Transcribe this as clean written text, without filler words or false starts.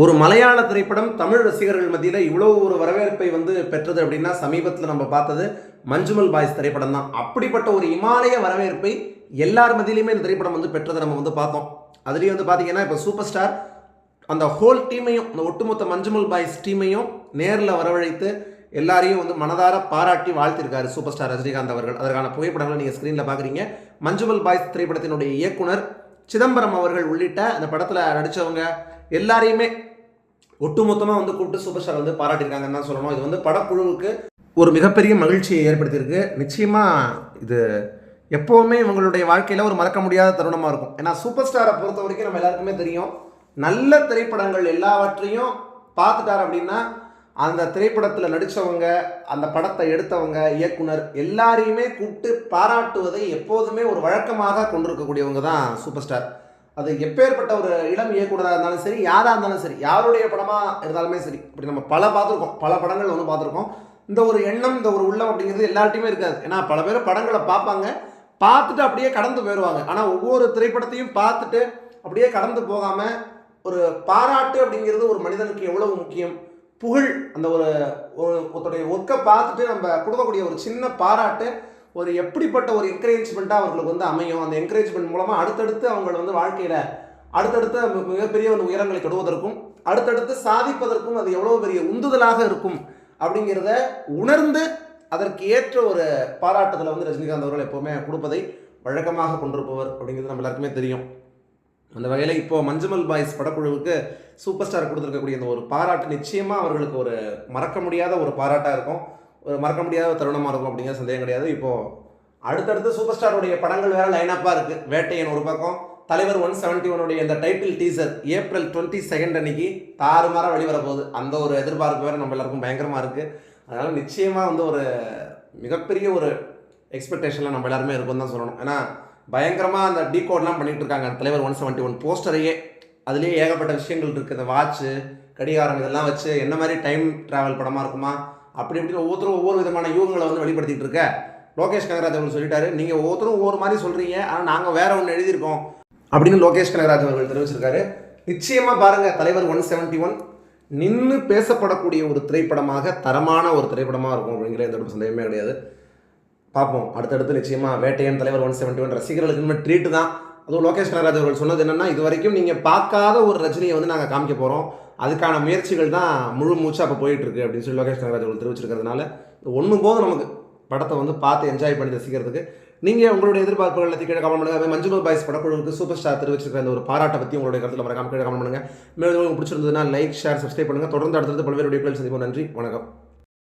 ஒரு மலையாள திரைப்படம் தமிழ் ரசிகர்கள் மத்தியில் இவ்வளோ ஒரு வரவேற்பை பெற்றது அப்படின்னா சமீபத்தில் நம்ம பார்த்தது மஞ்சுமல் பாய்ஸ் திரைப்படம் தான். அப்படிப்பட்ட ஒரு இமாலய வரவேற்பை எல்லார் மத்தியிலுமே இந்த திரைப்படம் பெற்றதை நம்ம பார்த்தோம். அதுலேயும் பார்த்தீங்கன்னா இப்போ சூப்பர் ஸ்டார் அந்த ஹோல் டீமையும், அந்த ஒட்டுமொத்த மஞ்சுமல் பாய்ஸ் டீமையும் நேரில் வரவழைத்து எல்லாரையும் மனதார பாராட்டி வாழ்த்திருக்காரு சூப்பர் ஸ்டார் ரஜினிகாந்த் அவர்கள். அதற்கான புகைப்படங்களை நீங்கள் ஸ்க்ரீனில் பார்க்குறீங்க. மஞ்சுமல் பாய்ஸ் திரைப்படத்தினுடைய இயக்குனர் சிதம்பரம் அவர்கள் உள்ளிட்ட அந்த படத்தில் நடித்தவங்க எல்லாரையுமே ஒட்டுமொத்தமாக கூப்பிட்டு சூப்பர் ஸ்டார் பாராட்டியிருக்காங்கன்னு தான் சொல்லணும். இது படக்குழுவுக்கு ஒரு மிகப்பெரிய மகிழ்ச்சியை ஏற்படுத்தியிருக்கு. நிச்சயமாக இது எப்போவுமே இவங்களுடைய வாழ்க்கையில் ஒரு மறக்க முடியாத தருணமாக இருக்கும். ஏன்னா சூப்பர் ஸ்டாரை பொறுத்த வரைக்கும் நம்ம எல்லாருக்குமே தெரியும், நல்ல திரைப்படங்கள் எல்லாவற்றையும் பார்த்துட்டார் அப்படின்னா அந்த திரைப்படத்தில் நடித்தவங்க, அந்த படத்தை எடுத்தவங்க, இயக்குனர் எல்லாரையுமே கூப்பிட்டு பாராட்டுவதை எப்போதுமே ஒரு வழக்கமாக கொண்டிருக்கக்கூடியவங்க தான் சூப்பர் ஸ்டார். அது எப்பேற்பட்ட ஒரு இளம் இயக்குனராக இருந்தாலும் சரி, யாராக இருந்தாலும் சரி, யாருடைய படமாக இருந்தாலுமே சரி, இப்படி நம்ம பார்த்துருக்கோம், பல படங்கள் பார்த்துருக்கோம். இந்த ஒரு எண்ணம், இந்த ஒரு உள்ளம் அப்படிங்கிறது எல்லார்ட்டையுமே இருக்காது. ஏன்னா பல பேர் படங்களை பார்ப்பாங்க, பார்த்துட்டு அப்படியே கடந்து போயிடுவாங்க. ஆனால் ஒவ்வொரு திரைப்படத்தையும் பார்த்துட்டு அப்படியே கடந்து போகாமல் ஒரு பாராட்டு அப்படிங்கிறது ஒரு மனிதனுக்கு எவ்வளவு முக்கியம். புகழ், அந்த ஒருத்தருடைய ஒர்க்கை பார்த்துட்டு நம்ம கொடுக்கக்கூடிய ஒரு சின்ன பாராட்டு ஒரு எப்படிப்பட்ட ஒரு என்கரேஜ்மெண்ட்டாக அவர்களுக்கு அமையும். அந்த என்கரேஜ்மெண்ட் மூலமாக அடுத்தடுத்து அவங்க வாழ்க்கையில் அடுத்தடுத்த மிகப்பெரிய ஒரு உயரங்களை தொடுவதற்கும் அடுத்தடுத்து சாதிப்பதற்கும் அது எவ்வளோ பெரிய உந்துதலாக இருக்கும் அப்படிங்கிறத உணர்ந்து அதற்கு ஏற்ற ஒரு பாராட்டுதலை ரஜினிகாந்த் அவர்கள் எப்போவுமே கொடுப்பதை வழக்கமாக கொண்டிருப்பவர் அப்படிங்கிறது நம்ம எல்லாருக்குமே தெரியும். அந்த வகையில் இப்போது மஞ்சுமல் பாய்ஸ் படக்குழுவுக்கு சூப்பர் ஸ்டார் கொடுத்துருக்கக்கூடிய இந்த ஒரு பாராட்டு நிச்சயமாக அவர்களுக்கு ஒரு மறக்க முடியாத ஒரு பாராட்டாக இருக்கும், ஒரு மறக்க முடியாத தருணமாக இருக்கும் அப்படிங்கிற சந்தேகம் கிடையாது. இப்போது அடுத்தடுத்து சூப்பர் ஸ்டாருடைய படங்கள் வேறு லைனப்பாக இருக்குது. வேட்டையன் ஒரு பக்கம், தலைவர் 171 இந்த டைட்டில் டீசர் April 22 அன்னைக்கு தாறுமாறாக வெளிவரப்போகுது. அந்த ஒரு எதிர்பார்ப்பு வேறு நம்ம எல்லாருக்கும் பயங்கரமாக இருக்குது. அதனால் நிச்சயமாக ஒரு மிகப்பெரிய ஒரு எக்ஸ்பெக்டேஷனில் நம்ம எல்லாருமே இருக்கும்னு தான் சொல்லணும். ஏன்னா பயங்கரமாக அந்த டீகோட்லாம் பண்ணிகிட்டு இருக்காங்க தலைவர் 171 போஸ்டரையே. அதுலேயே ஏகப்பட்ட விஷயங்கள் இருக்குது. இந்த வாட்சு, கடிகாரம் இதெல்லாம் வச்சு என்ன மாதிரி டைம் ட்ராவல் படமாக இருக்குமா அப்படி இப்படின்னு ஒவ்வொருத்தரும் ஒவ்வொரு விதமான யூகங்களை வெளிப்படுத்திட்டு இருக்க. லோகேஷ் கனகராஜ் அவர்கள் சொல்லிட்டாரு, நீங்கள் ஒவ்வொருத்தரும் ஒவ்வொரு மாதிரி சொல்கிறீங்க, ஆனால் நாங்கள் வேற ஒன்று எழுதியிருக்கோம் அப்படின்னு லோகேஷ் கனகராஜ் அவர்கள் தெரிவிச்சிருக்காரு. நிச்சயமாக பாருங்கள், தலைவர் 171 நின்று பேசப்படக்கூடிய ஒரு திரைப்படமாக, தரமான ஒரு திரைப்படமாக இருக்கும் அப்படிங்கிற எந்த சந்தேகமே கிடையாது. பார்ப்போம் அடுத்தடுத்து. நிச்சயமாக வேட்டையன், தலைவர் 171 ரசிகர்களுக்கு இன்னும் ட்ரீட்டு தான். அதுவும் லோகேஷ் கனகராஜ் அவர்கள் சொன்னது என்னென்னா, இது வரைக்கும் நீங்கள் பார்க்காத ஒரு ரஜினியை நாங்கள் காமிக்க போகிறோம், அதுக்கான முயற்சிகள் தான் முழு மூச்சு அப்போ போயிட்டுருக்கு அப்படின்னு சொல்லி லோகேஷ் கனகராஜ் அவர்கள் தெரிவிச்சிருக்கிறதுனால ஒன்று போதும் நமக்கு படத்தை பார்த்து என்ஜாய் பண்ணி ரசிக்கிறதுக்கு. நீங்கள் உங்களுடைய எதிர்பார்ப்புகள் எல்லாத்தையும் கீழே கமெண்ட் பண்ணுங்கள். மஞ்சுமல் பாய்ஸ் படக்குழுவுக்கு சூப்பர் ஸ்டார் தெரிவிச்சிருக்கிற அந்த ஒரு பாராட்டை பற்றி உங்களுடைய கருத்தில் மறக்காம கீழே கமெண்ட் பண்ணுங்கள். மேலும் உங்களுக்கு பிடிச்சிருந்ததுன்னா லைக், ஷேர், சப்ஸ்கிரைப் பண்ணுங்கள். தொடர்ந்து அடுத்தடுத்து பல்வேறு வீடியோக்கள் சந்திப்போம். நன்றி, வணக்கம்.